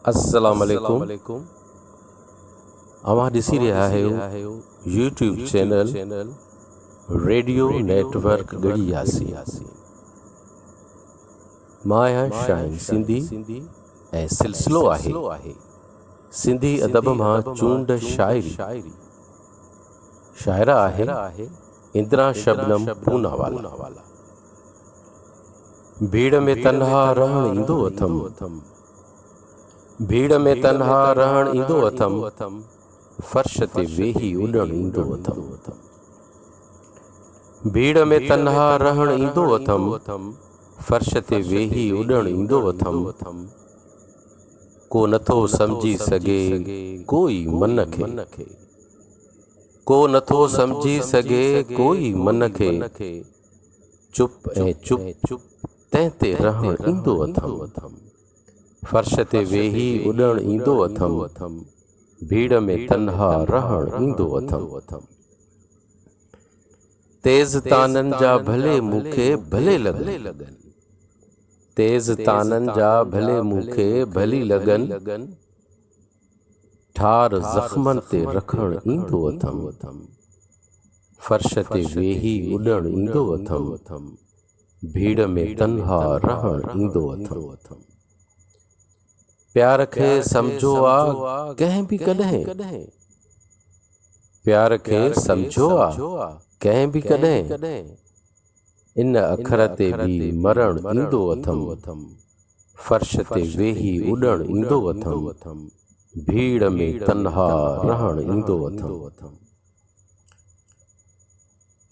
अस्सलाम वालेकुम। अवां ॾिसी रहिया आहियो यूट्यूब चैनल रेडियो नेटवर्क गढ़ी यासीन। मां आहियां शाहीन सिंधी ऐं सिलसिलो आहे सिंधी अदब मां चूंड शाइरी। शाइरा आहे इंदिरा शबनम पूनावाला। भीड़ में तन्हा रहण ईंदो अथम, भीड़ में तन्हा रहण ईंदो अथम, फर्श ते वेही उॾण ईंदो अथम। भीड़ में तन्हा रहण ईंदो अथम, फर्श ते वेही उॾण ईंदो अथम। को नथो सम्झी सघे कोई मन खे, को नथो सम्झी सघे कोई मन खे। चुप ऐं चुप तंहिं ते रहण ईंदो अथम, फर्श ते वेही उॾण ईंदो अथम। भीड़ में तन्हा रहण ईंदो अथम। तेज़ ताननि जा भले मूंखे भले लॻनि, तेज़ ताननि जा भले मूंखे भली लॻनि। ठार ज़ख्मनि ते रखण ईंदो अथम, फर्श ते वेही उॾण ईंदो अथम। भीड़ में तन्हा रहण ईंदो अथम। प्यार खे सम्झो आ कंहिं बि कॾहिं, प्यार खे सम्झो आ कंहिं बि कॾहिं। इन अखर ते बि मरण ईंदो अथम, फर्श ते वेही उॾण ईंदो अथम। भीड़ में तन्हा रहण ईंदो अथम।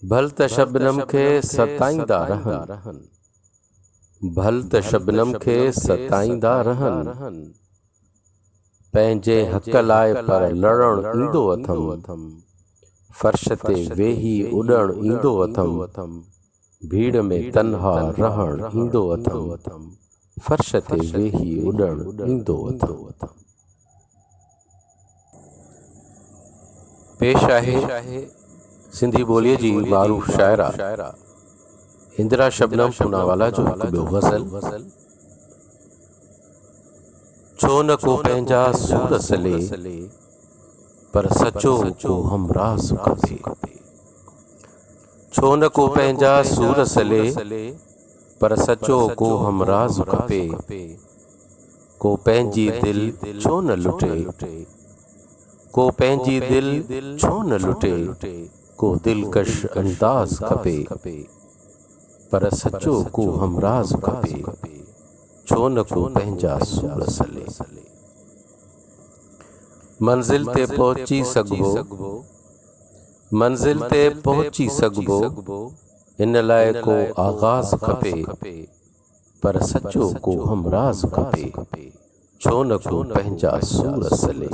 भल त शबनम खे सताईंदा रहनि, भल त शबनम खे सताईंदा रहनि। पंहिंजे हक़ लाइ पर लड़ण ईंदो अथम, फर्श ते वेही उॾण ईंदो अथम। भीड़ में तन्हा रहण ईंदो अथम, फर्श ते वेही उॾण ईंदो अथम। पेश आहे सिंधी ॿोलीअ जी मारूफ़ शाइरा इंदिरा शबनम पूनावाला जो हिकु ॿियो ग़ज़ल। छो न को पंहिंजा सूर सले, पर सचो को हमराज़ खपे। छो न को पंहिंजा सूर सले, पर सचो को हमराज़ खपे। को पंहिंजी दिल छो न लुटे, को पंहिंजी दिल छो न लुटे। को दिलकश अंदाज़ खपे, पर सचो को हमराज़ खपे। छो न को पंहिंजा सूर सले। मंज़िल ते पहुची सघिबो, मंज़िल ते पहुची सघिबो, इन लाइ को आगाज़ खपे। पर सचो को हमराज़ खपे। छो न को पंहिंजा सूर सले।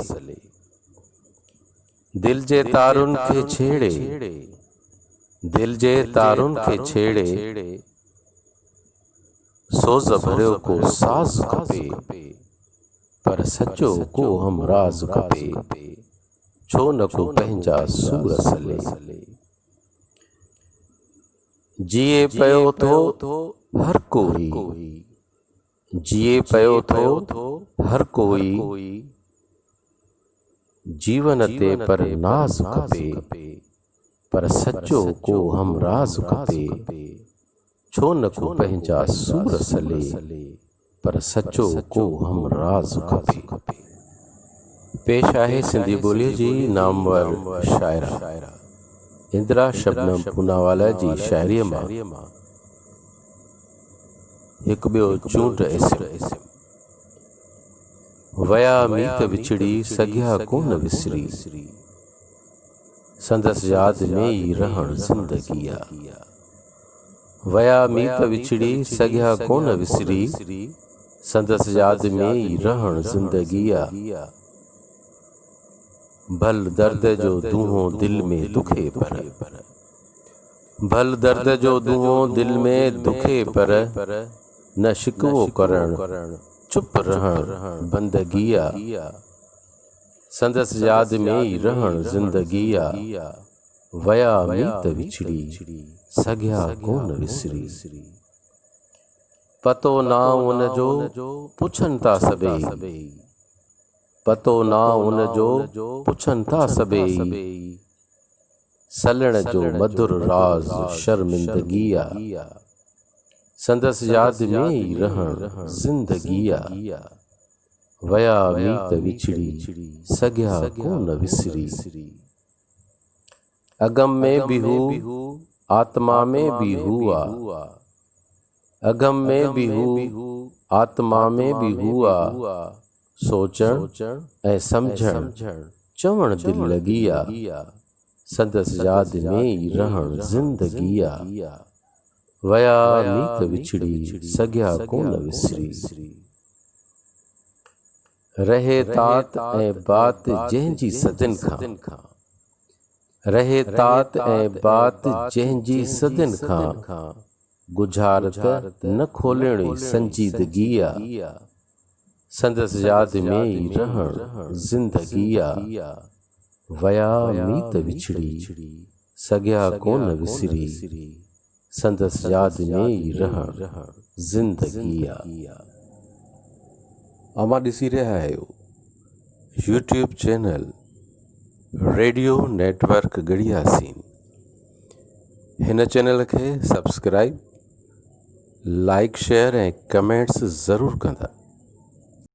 दिल जे तारुन खे छेड़े, दिल जे तारुन खे छेड़े, सोज़ भरियो को साज़ खपे। पर सचो को हमराज़ खपे। छो न को पंहिंजा सूर सले। जिए पियो थो हर कोई, जिए पियो थो हर कोई। जीवन ते पर नाज़ खपे, पर सचो को हमराज़ खपे। छो न को पंहिंजा सूर सले, पर सचो को हमराज़ खपे। पेश आहे सिंधी ॿोलीअ जी नामवर शाइरा इंदिरा शबनम पूनावाला जी शाइरीअ मां हिकु ॿियो चूंड इस्म। वया मीत विछड़ी सघिया कोन विसरी, संदसि यादि में ई रहण ज़िंदगी आ। वया मीत विछड़ी सघिया कोन विसरी, संदसि यादि में ई रहण ज़िंदगी आ। भल दर्द जो दूंहों दिल में दुखे पर, भल दर्द जो दूंहों दिल में दुखे पर। न शिकवो करण चुप रहण बंदगी आ। संदसि यादि में ई रहण ज़िंदगी आ। वया मीत विछड़ी सघिया कोन विसरी। पतो ना उन जो पुछनि था सभई, पतो ना उन जो पुछनि था सभेई, सलण जो मधुर राज शर्मिंदगी आ, संदसि यादि में ई रहण ज़िंदगी आ, वया मीत विछड़ी सघिया कोन विसरी, अगम में भी हू आत्मा में भी हुआ, अगम में भी हू आत्मा में भी हुआ, सोचण ऐं समझण चवण दिल लगी आ, संदसि यादि में ई रहण ज़िंदगी आ, वया मीत विछड़ी सघिया कोन विसरी, रहे तात ऐं बात जंहिंजी सदिन खां, रहे तात ऐं बात जंहिंजी सदिन खां, गुज़ारत न खोलणी संजीदगी आ, संदसि यादि में ई रहण ज़िंदगी आ, वया मीत विछड़ी सघिया कोन विसरी, संदसि यादि में ई रहण ज़िंदगी आ। अमा ॾिसी रहिया आहियो यूट्यूब चैनल रेडियो नेटवर्क गढ़िया सीन। हिन चैनल खे सब्सक्राइब, लाइक, शेयर ऐं कमेंट्स ज़रूरु कंदा।